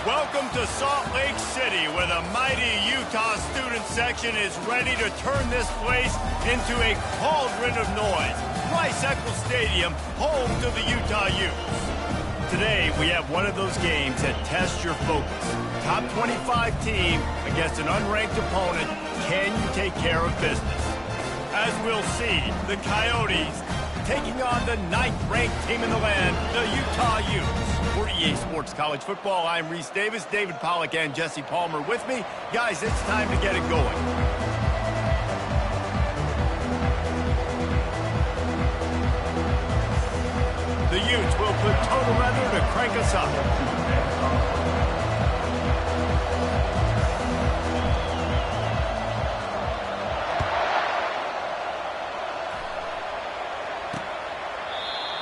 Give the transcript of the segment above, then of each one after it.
Welcome to Salt Lake City, where the mighty Utah student section is ready to turn this place into a cauldron of noise. Rice-Eccles Stadium, home to the Utah Utes. Today, we have one of those games that tests your focus. Top 25 team against an unranked opponent. Can you take care of business? As we'll see, the Coyotes taking on the 9th-ranked team in the land, the Utah Utes. For EA Sports College Football, I'm Reese Davis, David Pollack, and Jesse Palmer with me. Guys, it's time to get it going. The Utes will put total weather to crank us up.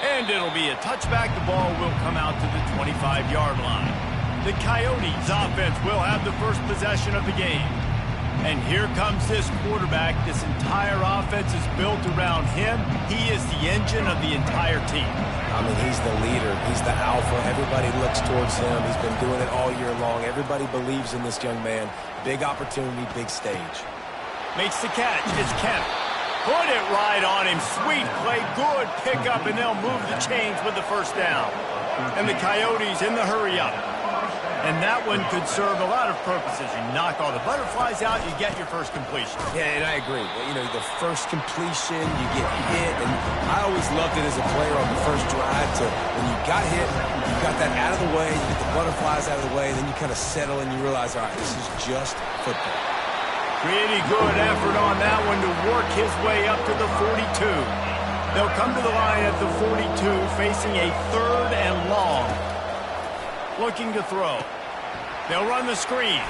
And it'll be a touchback. The ball will come out to the 25-yard line. The Coyotes offense will have the first possession of the game. And here comes this quarterback. This entire offense is built around him. He is the engine of the entire team. I mean, he's the leader. He's the alpha. Everybody looks towards him. He's been doing it all year long. Everybody believes in this young man. Big opportunity, big stage. Makes the catch. It's Kemp. Put it right on him. Sweet play. Good pickup, and they'll move the chains with the first down. And the Coyotes in the hurry-up. And that one could serve a lot of purposes. You knock all the butterflies out, you get your first completion. Yeah, and I agree. You know, the first completion, you get hit, and I always loved it as a player on the first drive to when you got hit, you got that out of the way, you get the butterflies out of the way, and then you kind of settle and you realize, all right, this is just football. Pretty good effort on that one to work his way up to the 42. They'll come to the line at the 42, facing a 3rd and long. Looking to throw. They'll run the screen.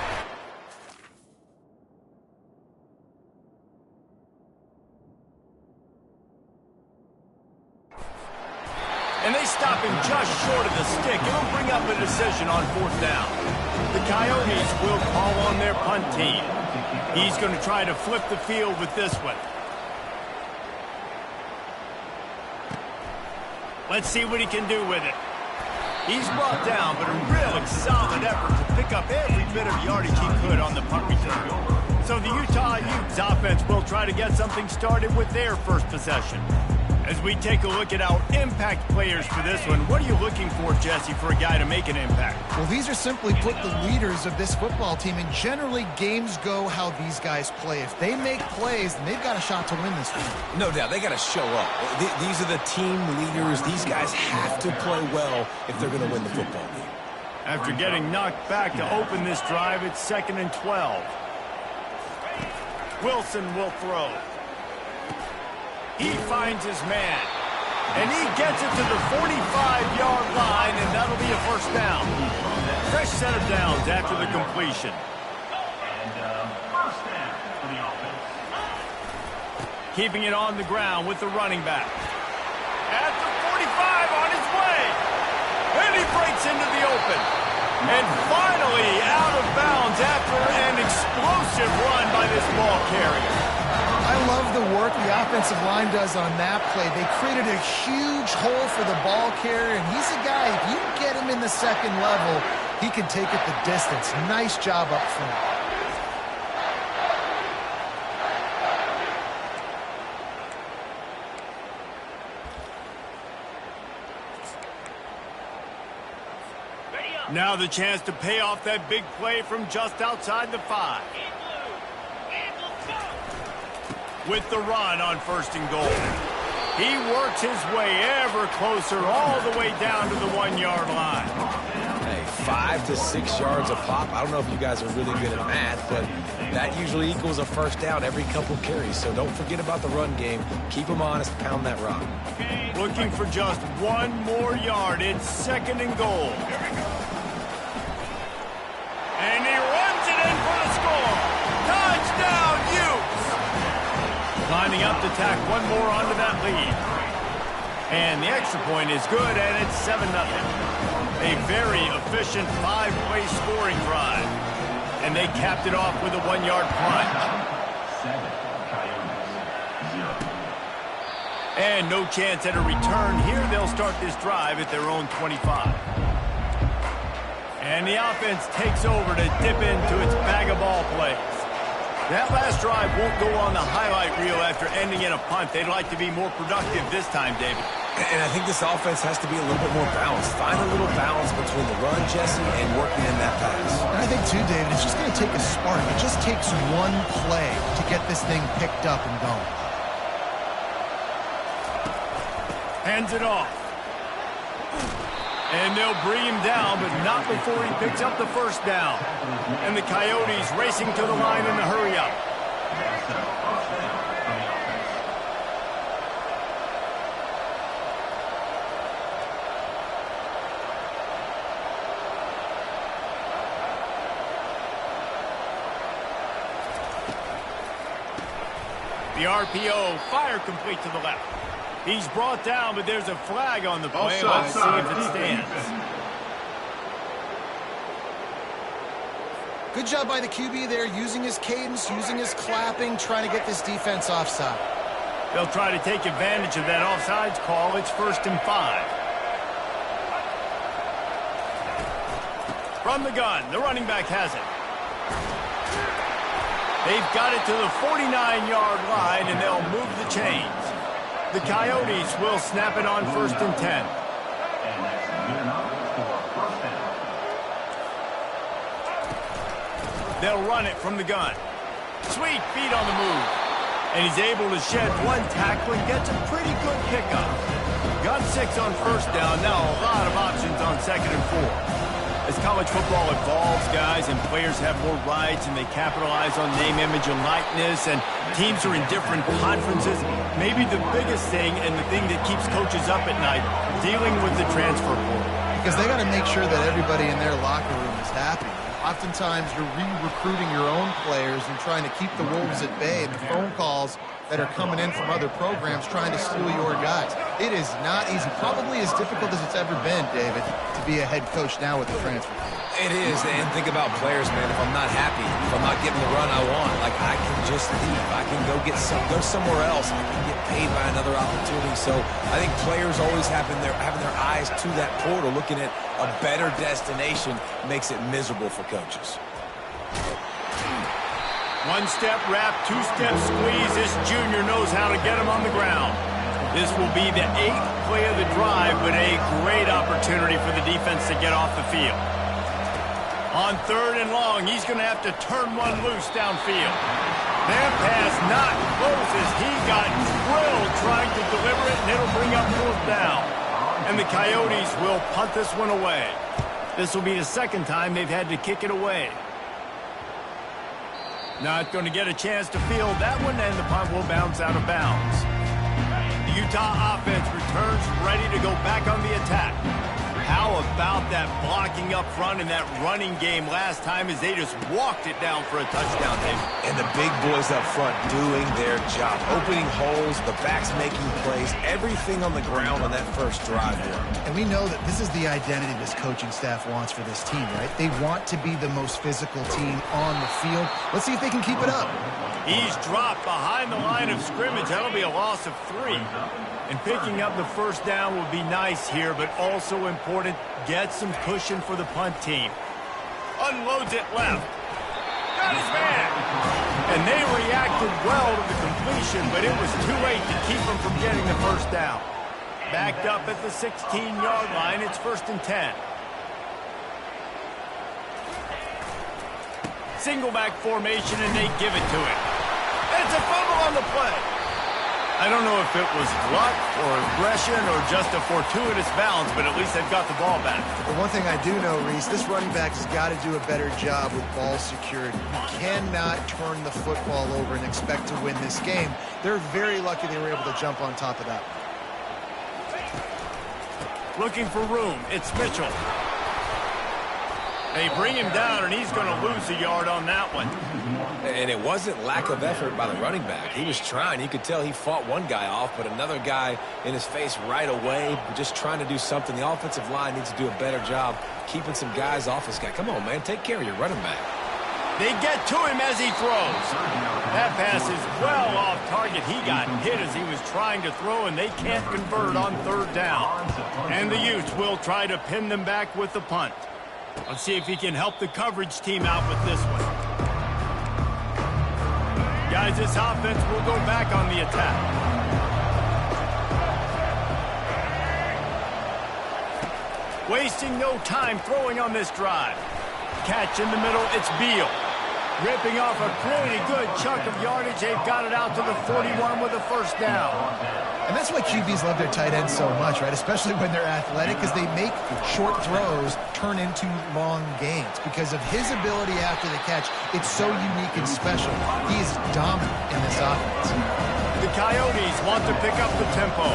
And they stop him just short of the stick. It'll bring up a decision on 4th down. The Coyotes will call on their punt team. He's going to try to flip the field with this one. Let's see what he can do with it. He's brought down, but a real solid effort to pick up every bit of yardage he could on the punt return. So the Utah Utes offense will try to get something started with their first possession. As we take a look at our impact players for this one, what are you looking for, Jesse, for a guy to make an impact? Well, these are simply put the leaders of this football team, and generally games go how these guys play. If they make plays, then they've got a shot to win this one. No doubt. They got to show up. These are the team leaders. These guys have to play well if they're going to win the football game. After getting knocked back to open this drive, it's 2nd and 12. Wilson will throw. He finds his man. And he gets it to the 45-yard line, and that'll be a first down. Fresh set of downs after the completion. First down for the offense. Keeping it on the ground with the running back. At the 45 on his way. And he breaks into the open. And finally out of bounds after an explosive run by this ball carrier. I love the work the offensive line does on that play. They created a huge hole for the ball carrier, and he's a guy, if you get him in the second level, he can take it the distance. Nice job up front. Now the chance to pay off that big play from just outside the 5. With the run on 1st and goal. He works his way ever closer all the way down to the 1-yard line. Hey, 5 to 6 yards a pop. I don't know if you guys are really good at math, but that usually equals a first down every couple carries. So don't forget about the run game. Keep them honest. Pound that rock. Looking for just 1 more yard. It's 2nd and goal. And he runs it in for the score. Touchdown, lining up to tack one more onto that lead. And the extra point is good, and it's 7-0. A very efficient 5-play scoring drive. And they capped it off with a 1-yard punt. And no chance at a return here. They'll start this drive at their own 25. And the offense takes over to dip into its bag of ball plays. That last drive won't go on the highlight reel after ending in a punt. They'd like to be more productive this time, David. And I think this offense has to be a little bit more balanced. Find a little balance between the run, Jesse, and working in that pass. And I think, too, David, it's just going to take a spark. It just takes one play to get this thing picked up and going. Hands it off. And they'll bring him down, but not before he picks up the first down. And the Coyotes racing to the line in a hurry-up. The RPO, fire complete to the left. He's brought down, but there's a flag on the play. Let's see if it stands. Good job by the QB there, using his cadence, using his clapping, trying to get this defense offside. They'll try to take advantage of that offsides call. It's 1st and 5. From the gun, the running back has it. They've got it to the 49-yard line, and they'll move the chains. The Coyotes will snap it on 1st and 10. They'll run it from the gun. Sweet feet on the move. And he's able to shed one tackle and gets a pretty good pickup. Got 6 on 1st down. Now a lot of options on 2nd and 4. As college football evolves, guys, and players have more rights and they capitalize on name, image, and likeness, and teams are in different conferences, maybe the biggest thing and the thing that keeps coaches up at night, dealing with the transfer portal. Because they got to make sure that everybody in their locker room is happy. Oftentimes, you're re-recruiting your own players and trying to keep the wolves at bay, and the phone calls that are coming in from other programs trying to steal your guys. It is not easy. Probably as difficult as it's ever been, David, to be a head coach now with the transfer. It is, and think about players, man. If I'm not happy, if I'm not getting the run I want, like I can just leave. I can go somewhere else. I can get paid by another opportunity. So I think players always having their eyes to that portal, looking at a better destination, makes it miserable for coaches. One-step wrap, two-step squeeze. This junior knows how to get him on the ground. This will be the 8th play of the drive, but a great opportunity for the defense to get off the field. On 3rd and long, he's going to have to turn one loose downfield. That pass not close as he got drilled trying to deliver it, and it'll bring up 4th down. And the Coyotes will punt this one away. This will be the 2nd time they've had to kick it away. Not going to get a chance to field that one, and the punt will bounce out of bounds. The Utah offense returns ready to go back on the attack. How about that blocking up front and that running game last time as they just walked it down for a touchdown, David? And the big boys up front doing their job. Opening holes, the backs making plays, everything on the ground on that first drive worked. And we know that this is the identity this coaching staff wants for this team, right? They want to be the most physical team on the field. Let's see if they can keep it up. He's dropped behind the line of scrimmage. That'll be a loss of 3. And picking up the first down will be nice here, but also important, get some cushion for the punt team. Unloads it left. Got his man. And they reacted well to the completion, but it was too late to keep him from getting the first down. Backed up at the 16-yard line, it's 1st and 10. Single back formation, and they give it to him. It's a fumble on the play. I don't know if it was luck or aggression or just a fortuitous bounce, but at least they've got the ball back. The one thing I do know, Reese, this running back has got to do a better job with ball security. You cannot turn the football over and expect to win this game. They're very lucky they were able to jump on top of that. Looking for room. It's Mitchell. They bring him down, and he's going to lose a yard on that one. And it wasn't lack of effort by the running back. He was trying. You could tell he fought one guy off, but another guy in his face right away, just trying to do something. The offensive line needs to do a better job keeping some guys off this guy. Come on, man. Take care of your running back. They get to him as he throws. That pass is well off target. He got hit as he was trying to throw, and they can't convert on third down. And the Utes will try to pin them back with the punt. Let's see if he can help the coverage team out with this one. Guys, this offense will go back on the attack. Wasting no time throwing on this drive. Catch in the middle, it's Beal. Ripping off a pretty good chunk of yardage. They've got it out to the 41 with a first down. And that's why QBs love their tight ends so much, right? Especially when they're athletic, because they make short throws turn into long gains. Because of his ability after the catch, it's so unique and special. He is dominant in this offense. The Coyotes want to pick up the tempo.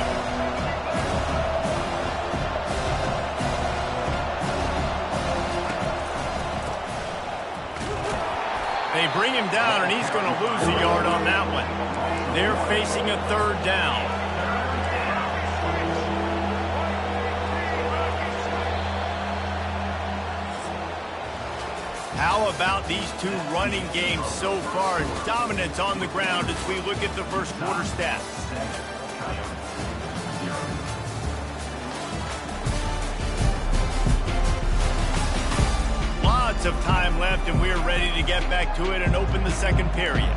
They bring him down, and he's going to lose a yard on that one. They're facing a third down. How about these two running games so far? Dominance on the ground as we look at the first quarter stats. Lots of time left, and we're ready to get back to it and open the second period.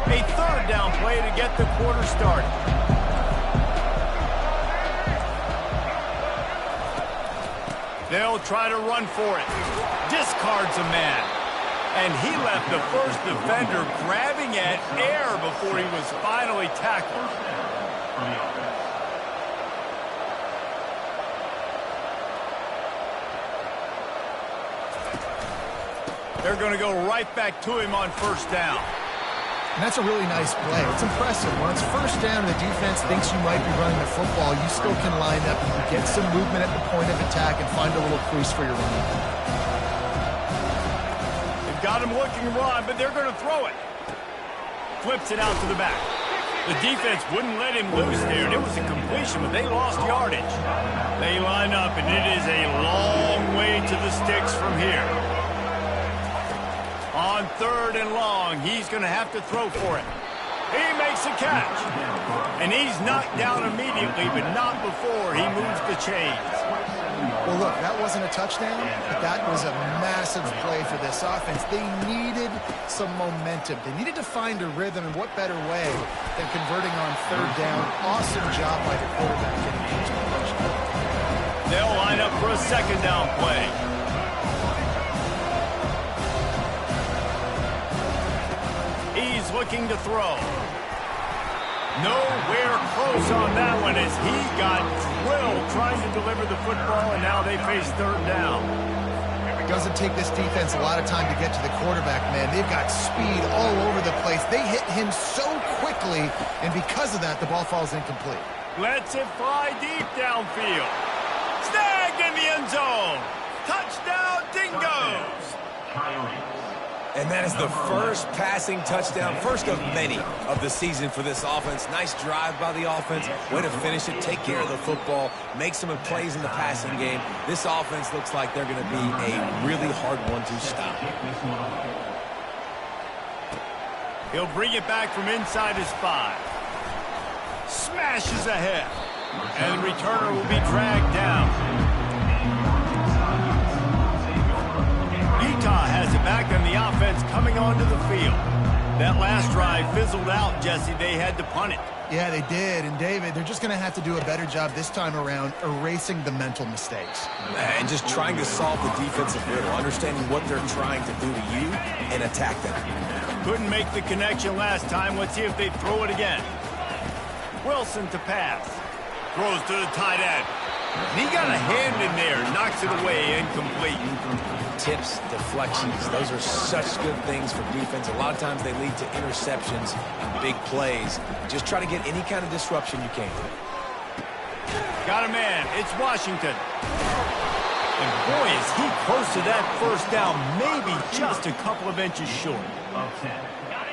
A third down play to get the quarter started. They'll try to run for it. Discards a man. And he left the first defender grabbing at air before he was finally tackled. They're going to go right back to him on first down. And that's a really nice play. It's impressive. When it's first down and the defense thinks you might be running the football, you still can line up and get some movement at the point of attack and find a little crease for your running. They've got him looking run, but they're going to throw it. Flips it out to the back. The defense wouldn't let him loose there, and it was a completion, but they lost yardage. They line up, and it is a long way to the sticks from here. On third and long, he's going to have to throw for it. He makes a catch. And he's knocked down immediately, but not before he moves the chains. Well, look, that wasn't a touchdown, but that was a massive play for this offense. They needed some momentum. They needed to find a rhythm, and what better way than converting on third down. Awesome job by the quarterback getting post motion. They'll line up for a second down play. He's looking to throw. Nowhere close on that one as he got drilled trying to deliver the football, and now they face third down. It doesn't take this defense a lot of time to get to the quarterback, man. They've got speed all over the place. They hit him so quickly, and because of that, the ball falls incomplete. Lets it fly deep downfield. Snagged in the end zone. Touchdown, Dingoes. And that is the first passing touchdown, first of many of the season for this offense. Nice drive by the offense. Way to finish it, take care of the football, make some plays in the passing game. This offense looks like they're going to be a really hard one to stop. He'll bring it back from inside his 5. Smashes ahead. And the returner will be dragged down. Utah has it back on the offense coming onto the field. That last drive fizzled out, Jesse. They had to punt it. Yeah, they did. And, David, they're just going to have to do a better job this time around erasing the mental mistakes. And just trying to solve the defensive riddle, understanding what they're trying to do to you and attack them. Couldn't make the connection last time. Let's see if they throw it again. Wilson to pass. Throws to the tight end. And he got a hand in there. Knocks it away. Incomplete. Tips, deflections, those are such good things for defense. A lot of times they lead to interceptions and big plays. Just try to get any kind of disruption you can. Got a man. It's Washington. And boy, is he close to that first down, maybe just a couple of inches short.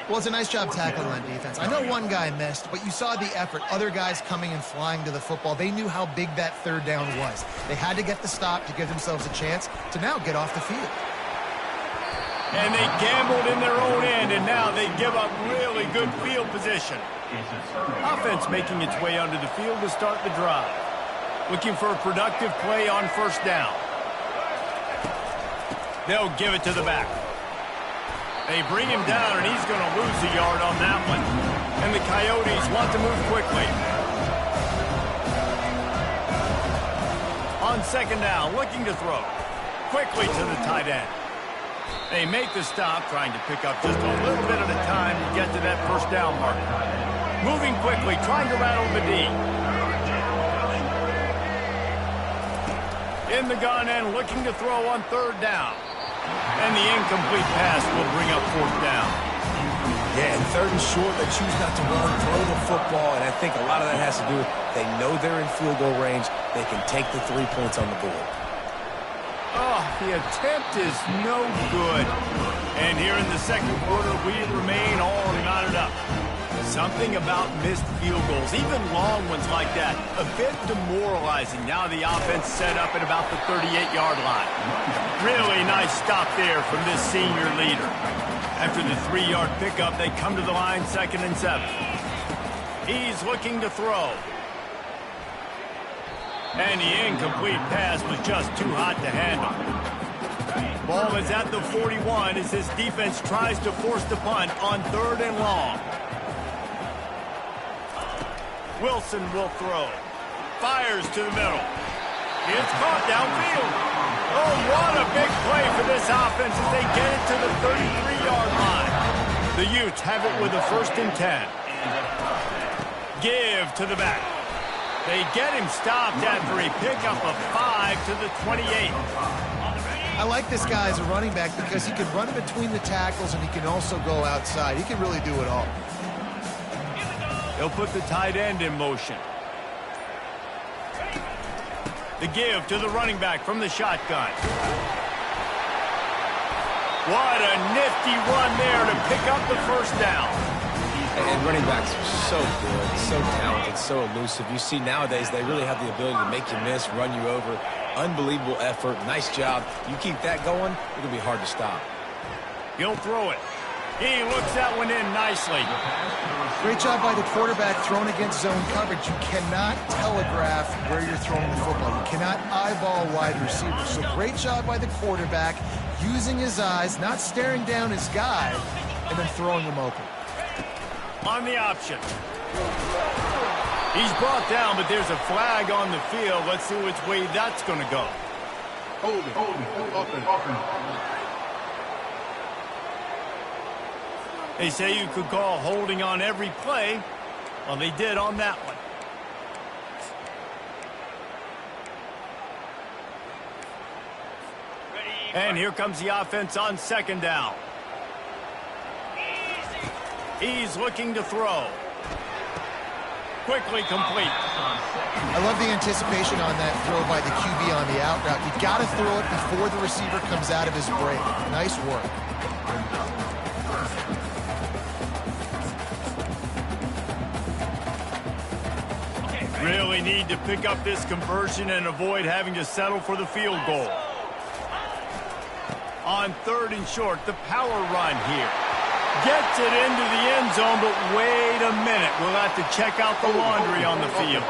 Well, it's a nice job tackling on defense. I know one guy missed, but you saw the effort. Other guys coming and flying to the football. They knew how big that third down was. They had to get the stop to give themselves a chance to now get off the field. And they gambled in their own end, and now they give up really good field position. Offense making its way onto the field to start the drive. Looking for a productive play on first down. They'll give it to the back. They bring him down, and he's going to lose a yard on that one. And the Coyotes want to move quickly. On second down, looking to throw. Quickly to the tight end. They make the stop, trying to pick up just a little bit at a time to get to that first down mark. Moving quickly, trying to rattle the D. In the gun and looking to throw on third down. And the incomplete pass will bring up fourth down. Yeah, and third and short, they choose not to run, throw the football, and I think a lot of that has to do with they know they're in field goal range. They can take the 3 points on the board. Oh, the attempt is no good. And here in the second quarter, we remain all knotted up. Something about missed field goals, even long ones like that, a bit demoralizing. Now the offense set up at about the 38-yard line. Really nice stop there from this senior leader. After the 3-yard pickup, they come to the line 2nd and 7. He's looking to throw. And the incomplete pass was just too hot to handle. Ball is at the 41 as this defense tries to force the punt on 3rd and long. Wilson will throw. Fires to the middle. It's caught downfield. Oh, what a big play for this offense as they get it to the 33-yard line. The Utes have it with a 1st and 10. Give to the back. They get him stopped after a pickup of 5 to the 28. I like this guy as a running back because he can run between the tackles and he can also go outside. He can really do it all. They'll put the tight end in motion. The give to the running back from the shotgun. What a nifty run there to pick up the first down. And running backs are so good, so talented, so elusive. You see nowadays they really have the ability to make you miss, run you over. Unbelievable effort. Nice job. You keep that going, it'll be hard to stop. He'll throw it. He looks that one in nicely. Great job by the quarterback throwing against zone coverage. You cannot telegraph where you're throwing the football. You cannot eyeball wide receivers. So great job by the quarterback using his eyes, not staring down his guy, and then throwing him open. On the option. He's brought down, but there's a flag on the field. Let's see which way that's going to go. Hold it, open. They say you could call holding on every play. Well, they did on that one. And here comes the offense on second down. He's looking to throw. Quickly complete. I love the anticipation on that throw by the QB on the out route. You got to throw it before the receiver comes out of his break. Nice work. Really need to pick up this conversion and avoid having to settle for the field goal. On 3rd and short, the power run here. Gets it into the end zone, but wait a minute. We'll have to check out the laundry on the field.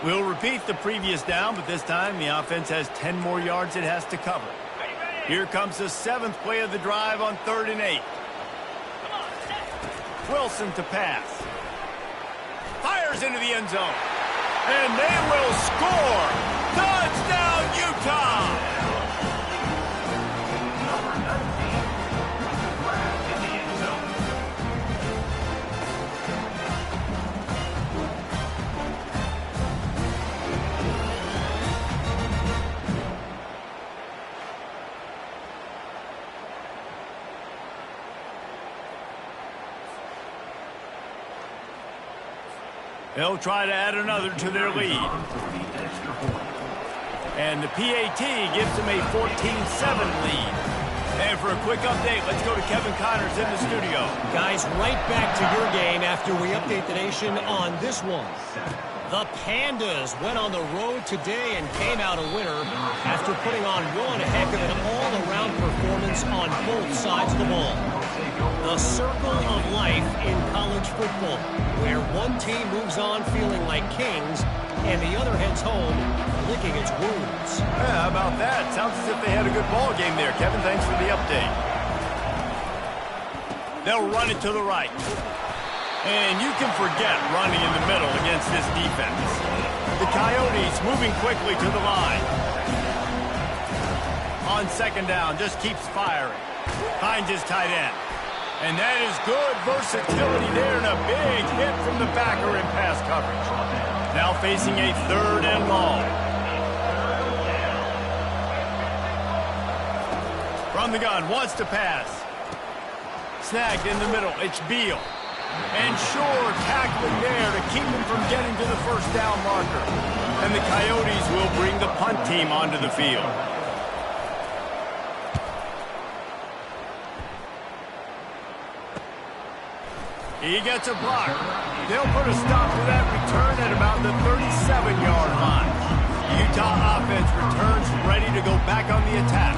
We'll repeat the previous down, but this time the offense has 10 more yards it has to cover. Here comes the 7th play of the drive on 3rd and 8. Wilson to pass. Fires into the end zone. And they will score. Touchdown, Utah! They'll try to add another to their lead. And the PAT gives them a 14-7 lead. And for a quick update, let's go to Kevin Connors in the studio. Guys, right back to your game after we update the nation on this one. The Pandas went on the road today and came out a winner after putting on one heck of an all-around performance on both sides of the ball. The circle of life in college football, where one team moves on feeling like kings and the other heads home licking its wounds. Yeah, how about that? Sounds as if they had a good ball game there. Kevin, thanks for the update. They'll run it to the right. And you can forget running in the middle against this defense. The Coyotes moving quickly to the line. On second down, just keeps firing. Finds his tight end. And that is good versatility there and a big hit from the backer in pass coverage. Now facing a 3rd and long. From the gun, wants to pass. Snagged in the middle, it's Beal. And sure, tackling there to keep him from getting to the first down marker. And the Coyotes will bring the punt team onto the field. He gets a block. They'll put a stop to that return at about the 37-yard line. The Utah offense returns ready to go back on the attack.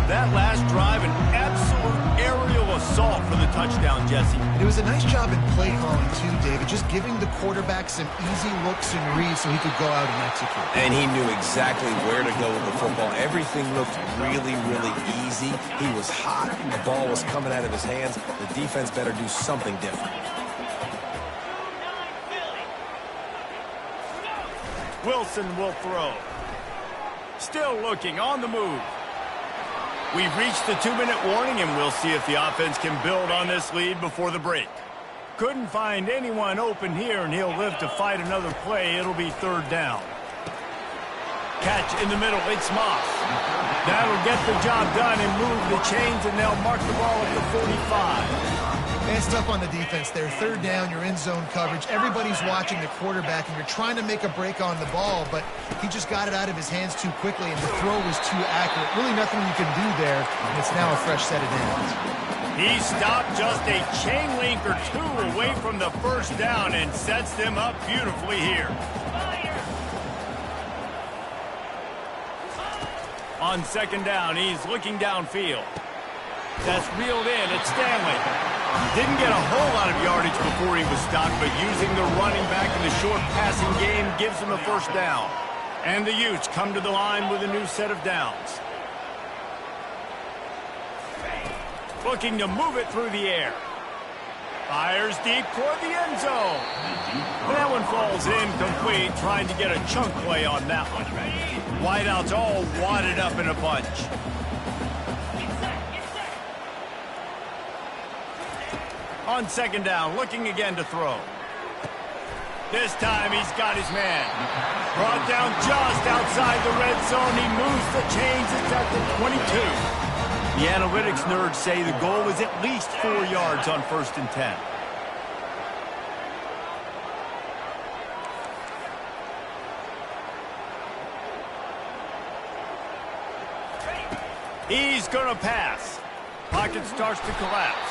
That last drive, an absolute aerial assault for the touchdown, Jesse. And it was a nice job in play calling, too, David, just giving the quarterback some easy looks and reads so he could go out and execute. And he knew exactly where to go with the football. Everything looked really, really easy. He was hot. The ball was coming out of his hands. The defense better do something different. Wilson will throw. Still looking on the move. We've reached the 2-minute warning, and we'll see if the offense can build on this lead before the break. Couldn't find anyone open here, and he'll live to fight another play. It'll be 3rd down. Catch in the middle. It's Moss. That'll get the job done and move the chains, and they'll mark the ball at the 45. Man, it's tough on the defense there. 3rd down, you're in zone coverage. Everybody's watching the quarterback, and you're trying to make a break on the ball, but he just got it out of his hands too quickly, and the throw was too accurate. Really nothing you can do there, and it's now a fresh set of downs. He stopped just a chain link or 2 away from the first down and sets them up beautifully here. On second down, he's looking downfield. That's reeled in. It's Stanley. Didn't get a whole lot of yardage before he was stopped, but using the running back in the short passing game gives him a first down. And the Utes come to the line with a new set of downs. Looking to move it through the air. Fires deep toward the end zone. And that one falls incomplete, trying to get a chunk play on that one. Wideouts all wadded up in a bunch. On second down, looking again to throw. This time he's got his man. Brought down just outside the red zone. He moves the chains. It's at the 22. The analytics nerds say the goal is at least 4 yards on 1st and 10. He's going to pass. Pocket starts to collapse.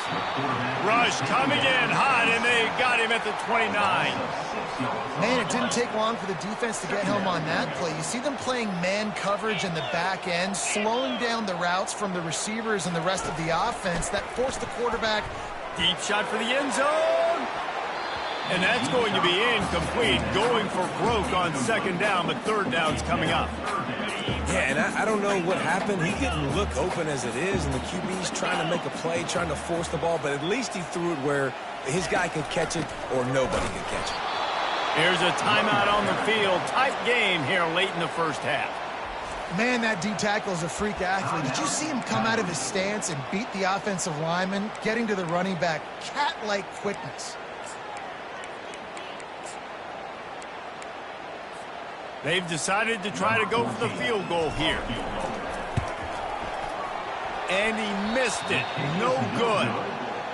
Rush coming in hot, and they got him at the 29. Man, it didn't take long for the defense to get home on that play. You see them playing man coverage in the back end, slowing down the routes from the receivers and the rest of the offense. That forced the quarterback. Deep shot for the end zone. And that's going to be incomplete. Going for broke on second down, but 3rd down's coming up. Yeah, and I don't know what happened. He didn't look open as it is, and the QB's trying to make a play, trying to force the ball, but at least he threw it where his guy could catch it or nobody could catch it. Here's a timeout on the field. Tight game here late in the first half. Man, that D tackle is a freak athlete. Did you see him come out of his stance and beat the offensive lineman, getting to the running back? Cat-like quickness. They've decided to try to go for the field goal here. And he missed it. No good.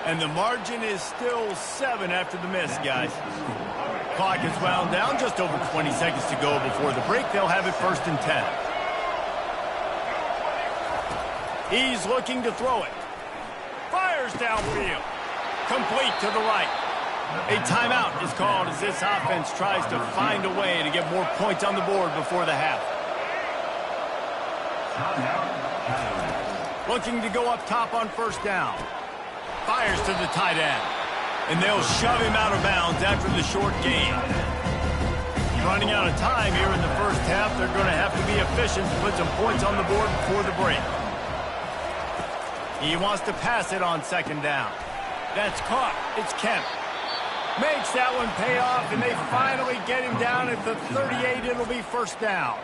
And the margin is still 7 after the miss, guys. clock is wound down. Just over 20 seconds to go before the break. They'll have it 1st and 10. He's looking to throw it. Fires downfield. Complete to the right. A timeout is called as this offense tries to find a way to get more points on the board before the half. Looking to go up top on 1st down. Fires to the tight end. And they'll shove him out of bounds after the short gain. Running out of time here in the 1st half. They're going to have to be efficient to put some points on the board before the break. He wants to pass it on 2nd down. That's caught. It's Kemp. Makes that one pay off, and they finally get him down at the 38. It'll be 1st down.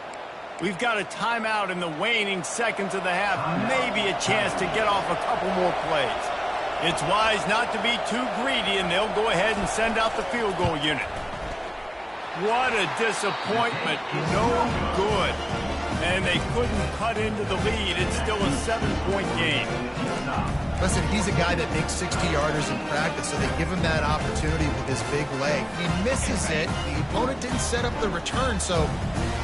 We've got a timeout in the waning seconds of the half. Maybe a chance to get off a couple more plays. It's wise not to be too greedy, and they'll go ahead and send out the field goal unit. What a disappointment. No good. And they couldn't cut into the lead. It's still a 7-point game. Listen, he's a guy that makes 60-yarders in practice, so they give him that opportunity with his big leg. He misses it. The opponent didn't set up the return, so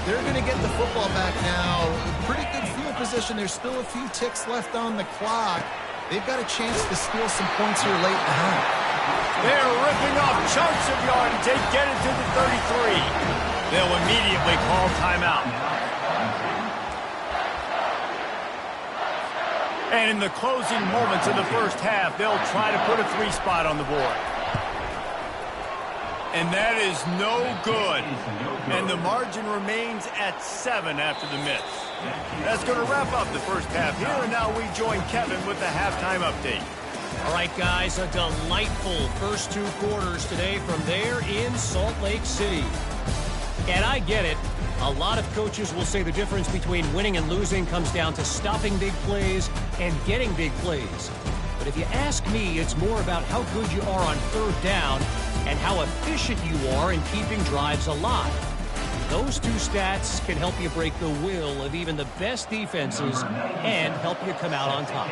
they're going to get the football back now. Pretty good field position. There's still a few ticks left on the clock. They've got a chance to steal some points here late in the half. They're ripping off chunks of yardage. They get it to the 33. They'll immediately call timeout. And in the closing moments of the 1st half, they'll try to put a 3-spot on the board. And that is no good. And the margin remains at 7 after the miss. That's going to wrap up the 1st half here. And now we join Kevin with the halftime update. All right, guys, a delightful first 2 quarters today from there in Salt Lake City. And I get it. A lot of coaches will say the difference between winning and losing comes down to stopping big plays and getting big plays. But if you ask me, it's more about how good you are on 3rd down and how efficient you are in keeping drives alive. Those 2 stats can help you break the will of even the best defenses and help you come out on top.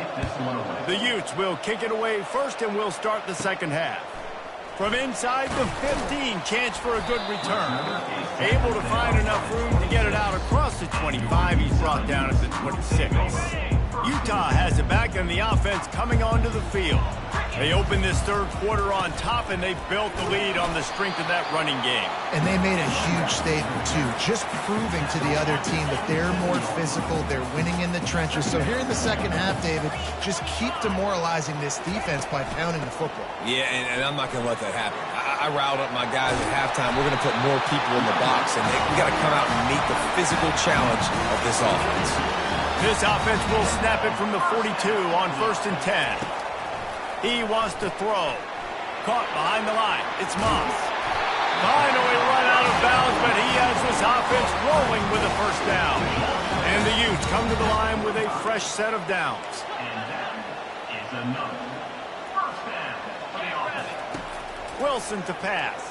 The Utes will kick it away first, and we'll start the 2nd half. From inside the 15, chance for a good return. Able to find enough room to get it out across the 25. He's brought down at the 26. Utah has it back, and the offense coming onto the field. They opened this 3rd quarter on top, and they built the lead on the strength of that running game. And they made a huge statement, too, just proving to the other team that they're more physical, they're winning in the trenches. So here in the 2nd half, David, just keep demoralizing this defense by pounding the football. Yeah, and I'm not going to let that happen. I riled up my guys at halftime. We're going to put more people in the box, and we got to come out and meet the physical challenge of this offense. This offense will snap it from the 42 on 1st and 10. He wants to throw. Caught behind the line. It's Moss. Finally run out of bounds, but he has this offense rolling with a 1st down. And the Utes come to the line with a fresh set of downs. And that is another 1st down for the offense. Wilson to pass.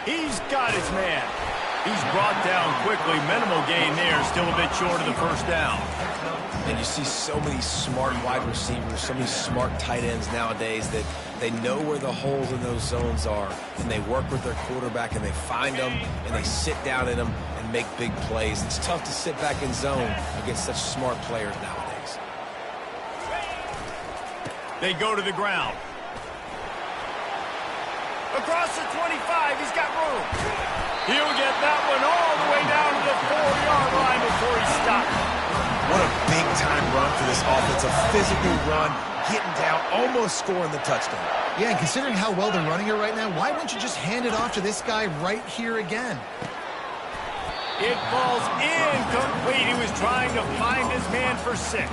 He's got his man. He's brought down quickly. Minimal gain there. Still a bit short of the 1st down. And you see so many smart wide receivers, so many smart tight ends nowadays that they know where the holes in those zones are, and they work with their quarterback, and they find them, and they sit down in them and make big plays. It's tough to sit back in zone against such smart players nowadays. They go to the ground. Across the 25, he's got room. He'll get that one all the way down to the 4-yard line before he stops. What a big-time run for this offense. A physical run, getting down, almost scoring the touchdown. Yeah, and considering how well they're running it right now, why wouldn't you just hand it off to this guy right here again? It falls incomplete. He was trying to find his man for 6.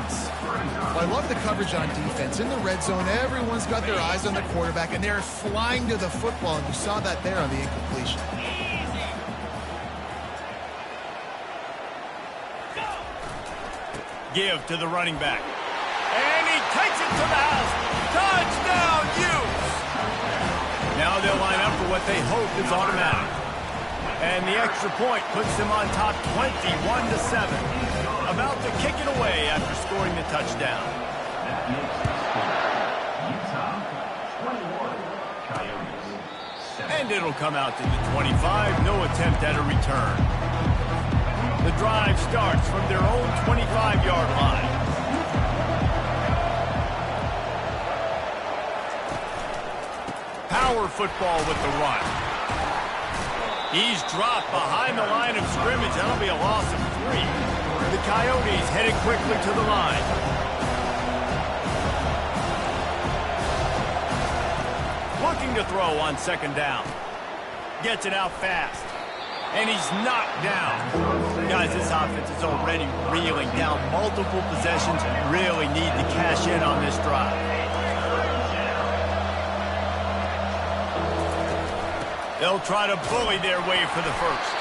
Well, I love the coverage on defense. In the red zone, everyone's got their eyes on the quarterback, and they're flying to the football, and you saw that there on the incompletion. Give to the running back. And he takes it to the house. Touchdown, Utes! Now they'll line up for what they hope is automatic. And the extra point puts them on top 21-7. About to kick it away after scoring the touchdown. Utah 21, Coyotes And it'll come out to the 25. No attempt at a return. The drive starts from their own 25-yard line. Power football with the run. He's dropped behind the line of scrimmage. That'll be a loss of 3. The Coyotes headed quickly to the line. Looking to throw on second down. Gets it out fast. And he's knocked down. Guys, this offense is already reeling down multiple possessions. Really need to cash in on this drive. They'll try to bully their way for the first.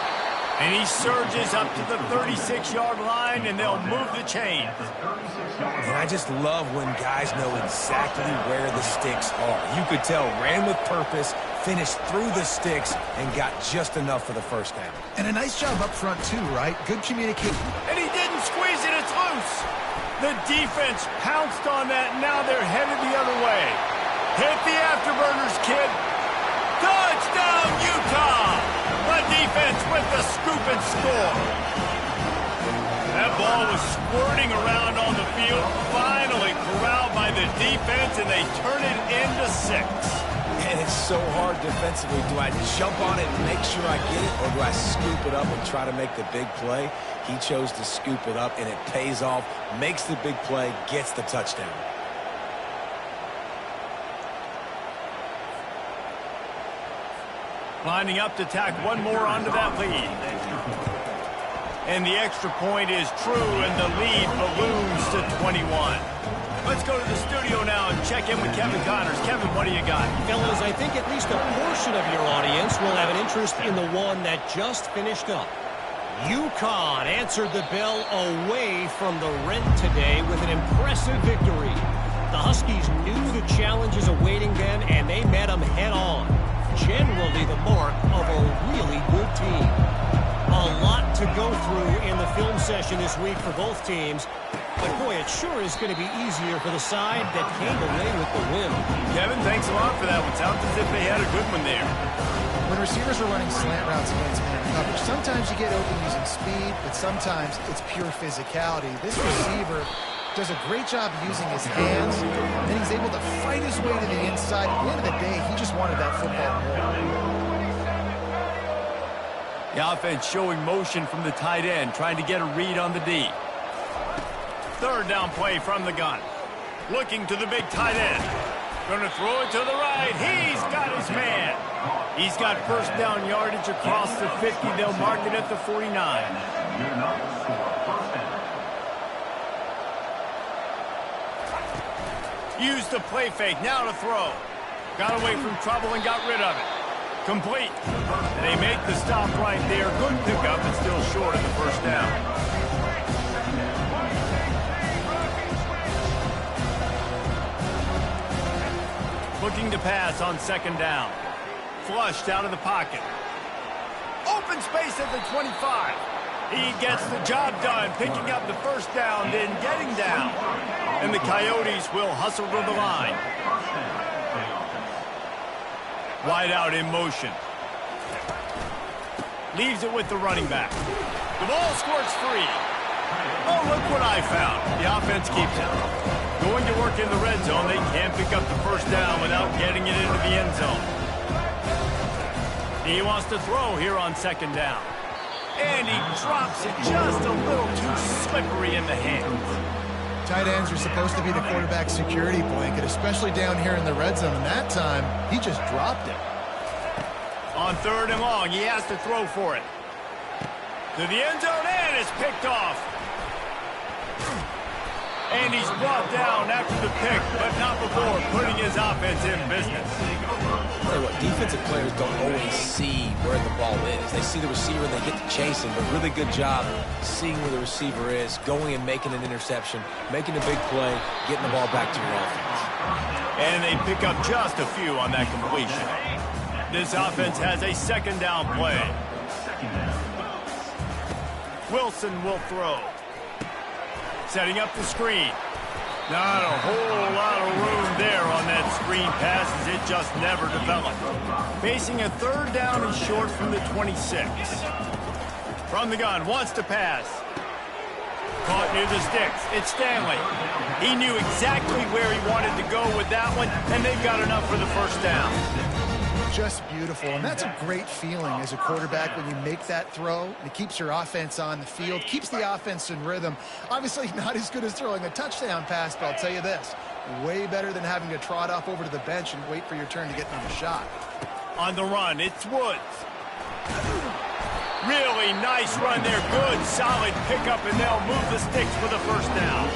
And he surges up to the 36-yard line, and they'll move the chains. And I just love when guys know exactly where the sticks are. You could tell, ran with purpose, finished through the sticks, and got just enough for the first down. And a nice job up front, too, right? Good communication. And he didn't squeeze it. It's loose. The defense pounced on that. Now they're headed the other way. Hit the afterburners, kid. Touchdown, Utah! The defense with the scoop and score. That ball was squirting around on the field, finally corralled by the defense, and they turn it into 6. And it's so hard defensively. Do I jump on it and make sure I get it, or do I scoop it up and try to make the big play? He chose to scoop it up, and it pays off, makes the big play, gets the touchdown. Lining up to tack one more onto that lead. And the extra point is true, and the lead balloons to 21. Let's go to the studio now and check in with Kevin Connors. Kevin, what do you got? Fellas, I think at least a portion of your audience will have an interest in the one that just finished up. UConn answered the bell away from the Rent today with an impressive victory. The Huskies knew the challenges awaiting them, and they met them head-on. Generally the mark of a really good team. A lot to go through in the film session this week for both teams. But boy, it sure is going to be easier for the side that came away with the win. Kevin, thanks a lot for that one. Sounds as if they had a good one there. When receivers are running slant routes against man coverage, sometimes you get open using speed, but sometimes it's pure physicality. This receiver does a great job using his hands, and then he's able to fight his way to the inside. At the end of the day, he just wanted that football more. The offense showing motion from the tight end, trying to get a read on the D. Third down play from the gun. Looking to the big tight end. Going to throw it to the right. He's got his man. He's got first down yardage across the 50. They'll mark it at the 49. Used the play fake, now to throw. Got away from trouble and got rid of it. Complete. They make the stop right there. Good pickup, but still short of the first down. Looking to pass on second down. Flushed out of the pocket. Open space at the 25. He gets the job done, picking up the first down, then getting down. And the Coyotes will hustle to the line. Wide out in motion. Leaves it with the running back. The ball squirts free. Oh, look what I found. The offense keeps it. Going to work in the red zone. They can't pick up the first down without getting it into the end zone. He wants to throw here on second down. And he drops it just a little too slippery in the hands. Tight ends are supposed to be the quarterback's security blanket, especially down here in the red zone. And that time, he just dropped it. On third and long, he has to throw for it. To the end zone, and it's picked off. And he's brought down after the pick, but not before putting his offense in business. I'll tell you what, defensive players don't always see where the ball is. They see the receiver and they get to chase him, but really good job seeing where the receiver is, going and making an interception, making a big play, getting the ball back to your offense. And they pick up just a few on that completion. This offense has a second down play. Wilson will throw. Setting up the screen. Not a whole lot of room there on that screen pass as it just never developed. Facing a third down and short from the 26. From the gun, wants to pass. Caught near the sticks. It's Stanley. He knew exactly where he wanted to go with that one, and they've got enough for the first down. Just beautiful, and that's a great feeling as a quarterback when you make that throw. It keeps your offense on the field, keeps the offense in rhythm. Obviously not as good as throwing a touchdown pass, but I'll tell you this, way better than having to trot off over to the bench and wait for your turn to get another shot. On the run, it's Woods. Really nice run there. Good, solid pickup, and they'll move the sticks for the first down.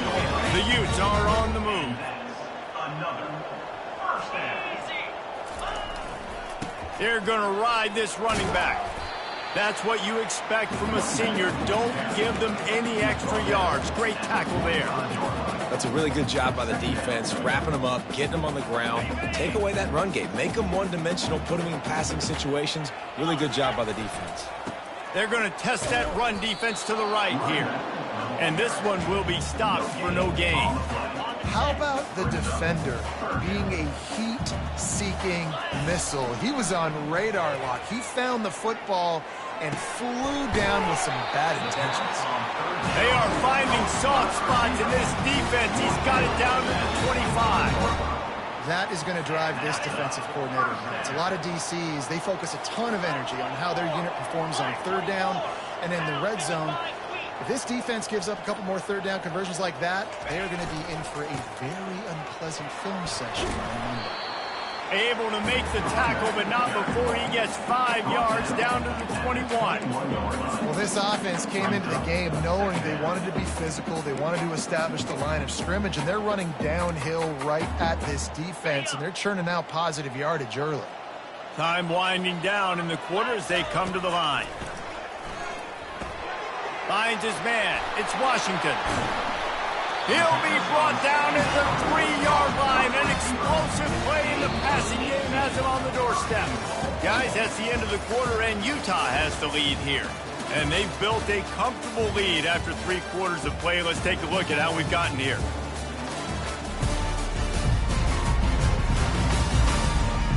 The Utes are on the move. Another first down. They're going to ride this running back. That's what you expect from a senior. Don't give them any extra yards. Great tackle there. That's a really good job by the defense, wrapping them up, getting them on the ground. Take away that run game. Make them one-dimensional, put them in passing situations. Really good job by the defense. They're going to test that run defense to the right here. And this one will be stopped for no gain. How about the defender being a heat-seeking missile? He was on radar lock. He found the football and flew down with some bad intentions. They are finding soft spots in this defense. He's got it down to the 25. That is going to drive this defensive coordinator nuts. A lot of DCs, they focus a ton of energy on how their unit performs on third down and in the red zone. If this defense gives up a couple more third down conversions like that, they are going to be in for a very unpleasant film session on Monday. Able to make the tackle, but not before he gets 5 yards down to the 21. Well, this offense came into the game knowing they wanted to be physical, they wanted to establish the line of scrimmage, and they're running downhill right at this defense, and they're churning out positive yardage early. Time winding down in the quarter as they come to the line. Finds his man. It's Washington. He'll be brought down at the 3-yard line. An explosive play in the passing game has him on the doorstep. Guys, that's the end of the quarter, and Utah has the lead here. And they've built a comfortable lead after 3 quarters of play. Let's take a look at how we've gotten here.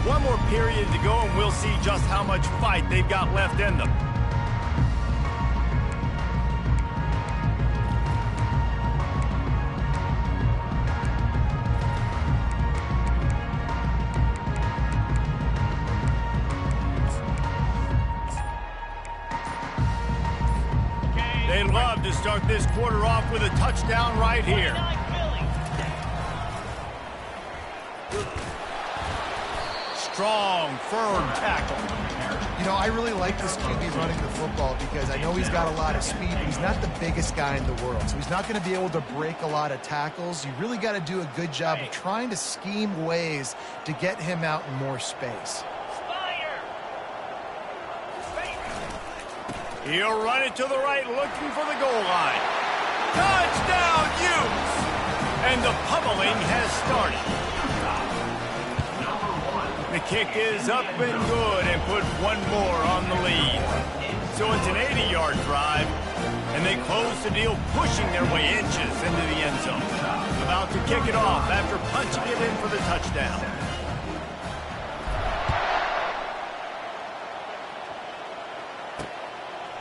One more period to go, and we'll see just how much fight they've got left in them. They'd love to start this quarter off with a touchdown right here. Strong, firm tackle. You know, I really like this QB running the football because I know he's got a lot of speed, but he's not the biggest guy in the world. So he's not going to be able to break a lot of tackles. You really got to do a good job of trying to scheme ways to get him out in more space. He'll run it to the right, looking for the goal line. Touchdown, Utes! And the pummeling has started. The kick is up and good and put one more on the lead. So it's an 80-yard drive, and they close the deal, pushing their way inches into the end zone. About to kick it off after punching it in for the touchdown.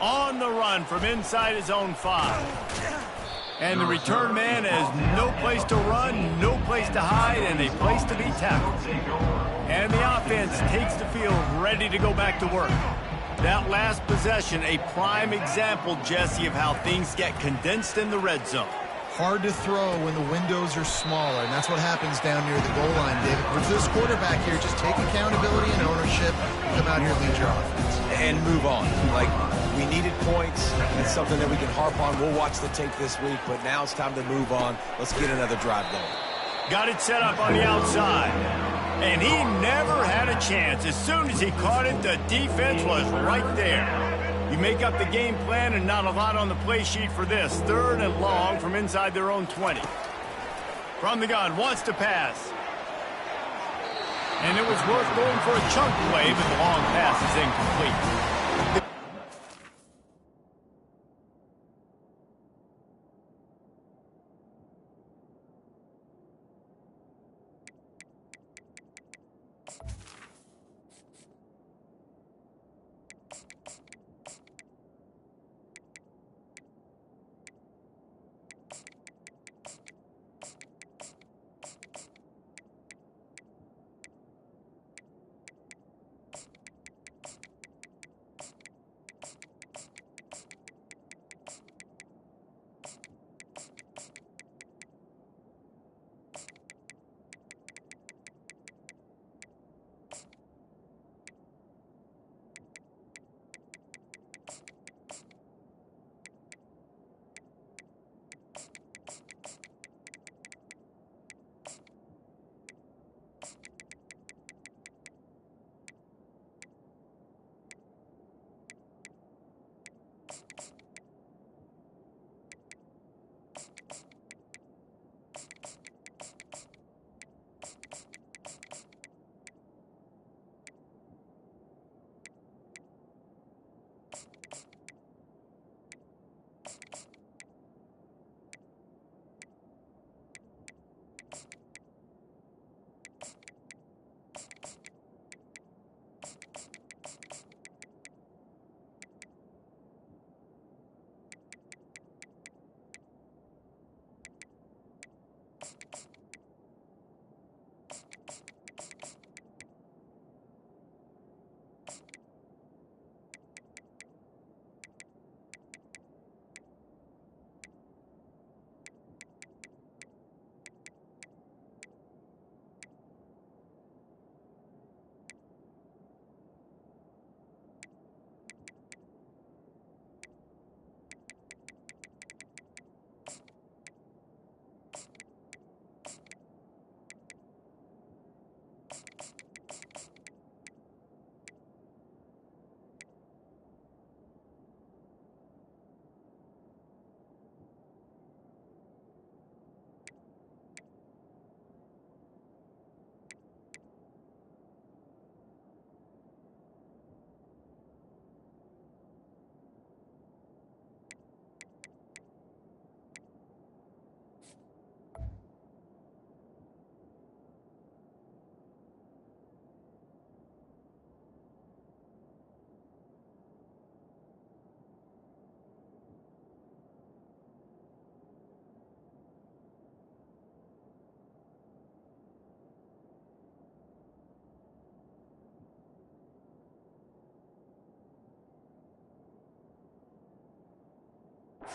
On the run from inside his own 5. And the return man has no place to run, no place to hide, and a place to be tackled. And the offense takes the field ready to go back to work. That last possession, a prime example, Jesse, of how things get condensed in the red zone. Hard to throw when the windows are smaller, and that's what happens down near the goal line, David. For this quarterback here, just take accountability and ownership and come out here and lead your offense. And move on. Like, we needed points. It's something that we can harp on. We'll watch the tape this week, but now it's time to move on. Let's get another drive going. Got it set up on the outside. And he never had a chance. As soon as he caught it, the defense was right there. You make up the game plan and not a lot on the play sheet for this. 3rd and long from inside their own 20. From the gun, wants to pass. And it was worth going for a chunk play, but the long pass is incomplete.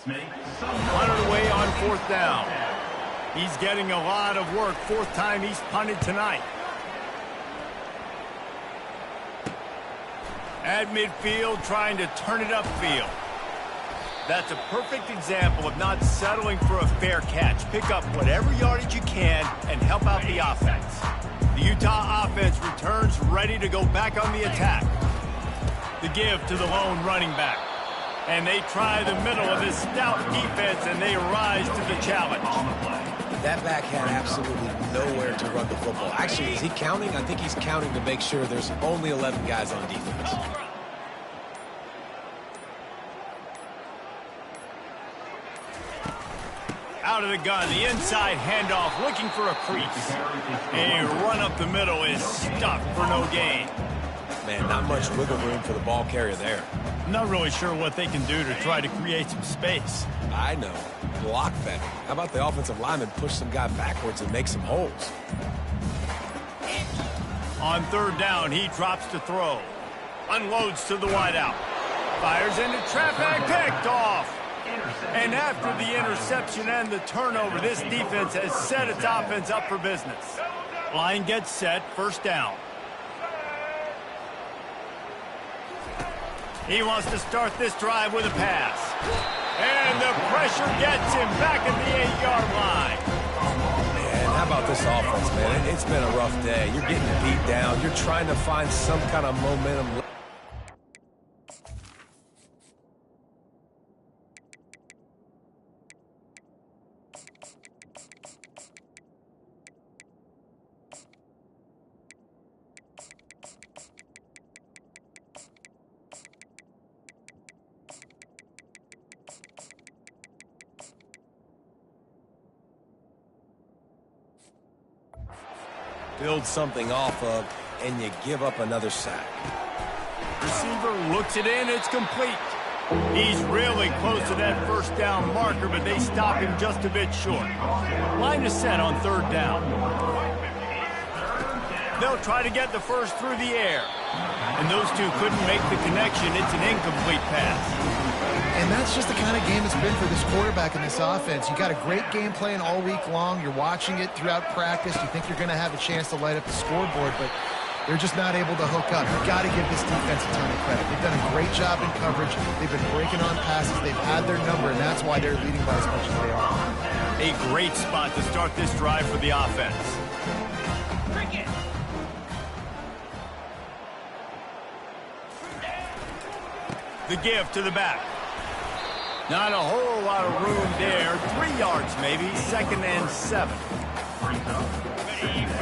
Punted away on 4th down. He's getting a lot of work. 4th time he's punted tonight. At midfield, trying to turn it upfield. That's a perfect example of not settling for a fair catch. Pick up whatever yardage you can and help out the offense. The Utah offense returns ready to go back on the attack. The give to the lone running back. And they try the middle of this stout defense, and they rise to the challenge. That back had absolutely nowhere to run the football. Actually, is he counting? I think he's counting to make sure there's only 11 guys on defense. Out of the gun, the inside handoff, looking for a crease. A run up the middle is stuck for no gain. Man, not much wiggle room for the ball carrier there. Not really sure what they can do to try to create some space. I know. Block better. How about the offensive lineman push some guy backwards and make some holes? On 3rd down, he drops to throw. Unloads to the wideout. Fires into traffic, picked off. And after the interception and the turnover, this defense has set its offense up for business. Line gets set, 1st down. He wants to start this drive with a pass. And the pressure gets him back at the 8-yard line. Man, how about this offense, man? It's been a rough day. You're getting beat down. You're trying to find some kind of momentum. Build something off of, and you give up another sack. Receiver looks it in, it's complete. He's really close to that 1st down marker, but they stop him just a bit short. Line is set on 3rd down. They'll try to get the first through the air. And those two couldn't make the connection. It's an incomplete pass. And that's just the kind of game it's been for this quarterback in this offense. You got a great game plan all week long. You're watching it throughout practice. You think you're going to have a chance to light up the scoreboard, but they're just not able to hook up. You've got to give this defense a ton of credit. They've done a great job in coverage. They've been breaking on passes. They've had their number, and that's why they're leading by as much as they are. A great spot to start this drive for the offense. The give to the back. Not a whole lot of room there. 3 yards maybe, 2nd and 7.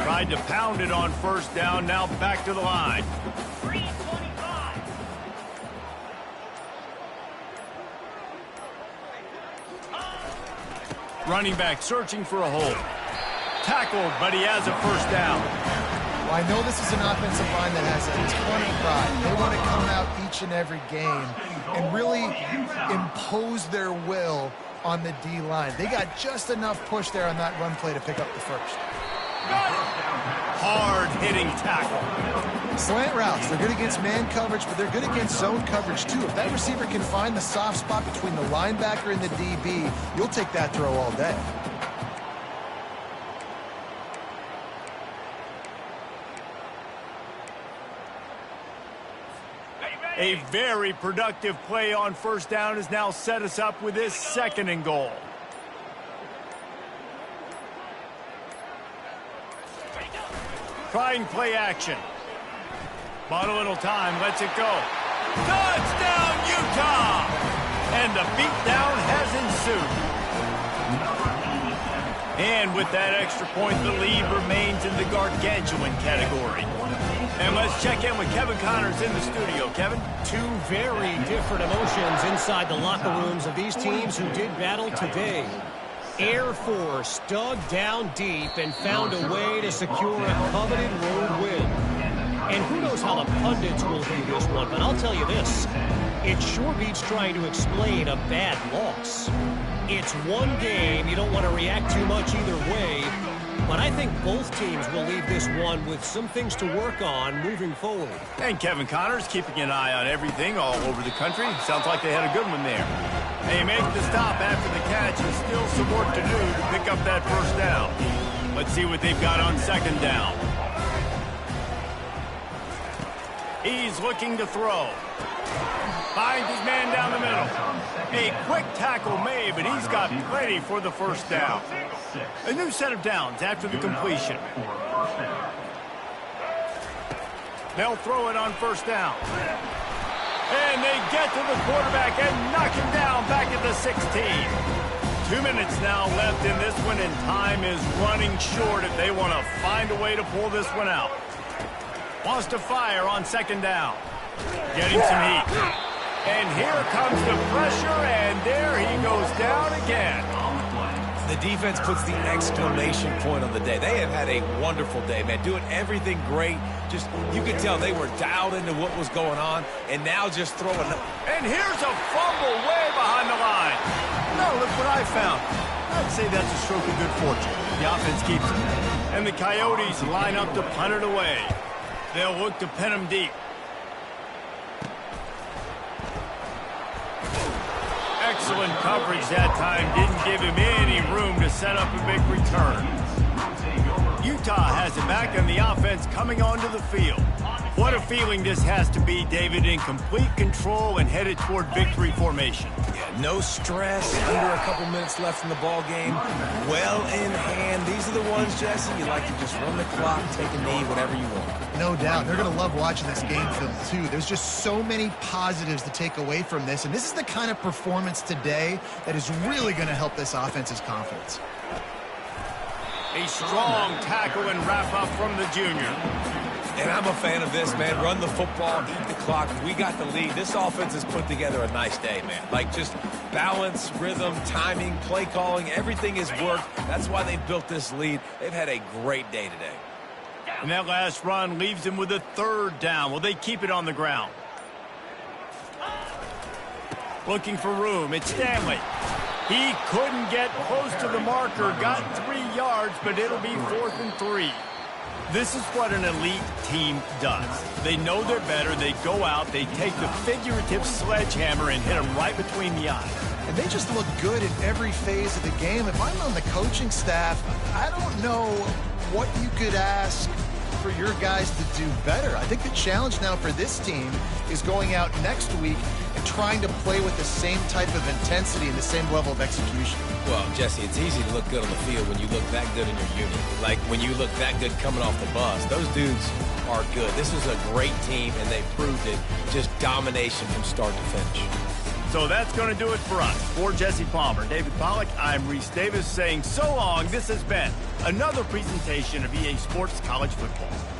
Tried to pound it on 1st down, now back to the line. Running back searching for a hole. Tackled, but he has a 1st down. Well, I know this is an offensive line that has a ton of pride. They want to come out each and every game and really impose their will on the D-line. They got just enough push there on that run play to pick up the 1st. Hard-hitting tackle. Slant routes, they're good against man coverage, but they're good against zone coverage too. If that receiver can find the soft spot between the linebacker and the DB, you'll take that throw all day. A very productive play on 1st down has now set us up with this 2nd and goal. Trying play action. Bought a little time, lets it go. Touchdown, Utah! And the beatdown has ensued. And with that extra point, the lead remains in the gargantuan category. And let's check in with Kevin Connors in the studio. Kevin? Two very different emotions inside the locker rooms of these teams who did battle today. Air Force dug down deep and found a way to secure a coveted road win. And who knows how the pundits will view this one, but I'll tell you this. It sure beats trying to explain a bad loss. It's one game. You don't want to react too much either way. But I think both teams will leave this one with some things to work on moving forward. And Kevin Connors keeping an eye on everything all over the country. Sounds like they had a good one there. They make the stop after the catch and still some work to do to pick up that 1st down. Let's see what they've got on 2nd down. He's looking to throw. Finds his man down the middle. A quick tackle made, but he's got plenty for the 1st down. A new set of downs after the completion. They'll throw it on 1st down. And they get to the quarterback and knock him down back at the 16. 2 minutes now left in this one, and time is running short if they want to find a way to pull this one out. Wants to fire on 2nd down. Getting some heat. And here comes the pressure, and there he goes down again. The defense puts the exclamation point on the day. They have had a wonderful day, man. Doing everything great. Just, you could tell they were dialed into what was going on, and now just throwing. And here's a fumble way behind the line. No, look what I found. I'd say that's a stroke of good fortune. The offense keeps it. And the Coyotes line up to punt it away. They'll look to pin him deep. Excellent coverage that time. Didn't give him any room to set up a big return. Utah has it back, and the offense coming onto the field. What a feeling this has to be, David, in complete control and headed toward victory formation. Yeah, no stress, under a couple minutes left in the ball game. Well in hand. These are the ones, Jesse, you like to just run the clock, take a knee, whatever you want. No doubt. They're going to love watching this game film, too. There's just so many positives to take away from this, and this is the kind of performance today that is really going to help this offense's confidence. A strong tackle and wrap-up from the junior. And I'm a fan of this, man. Run the football, eat the clock. We got the lead. This offense has put together a nice day, man. Like, just balance, rhythm, timing, play calling, everything has worked. That's why they built this lead. They've had a great day today. And that last run leaves them with a 3rd down. Will they keep it on the ground? Looking for room. It's Stanley. He couldn't get close to the marker. Got 3 yards, but it'll be 4th and 3. This is what an elite team does. They know they're better. They go out. They take the figurative sledgehammer and hit them right between the eyes. And they just look good in every phase of the game. If I'm on the coaching staff, I don't know what you could ask for your guys to do better. I think the challenge now for this team is going out next week and trying to play with the same type of intensity and the same level of execution. Well, Jesse, it's easy to look good on the field when you look that good in your unit. Like when you look that good coming off the bus. Those dudes are good. This is a great team, and they proved it. Just domination from start to finish. So that's going to do it for us. For Jesse Palmer, David Pollack, I'm Reese Davis saying so long. This has been another presentation of EA Sports College Football.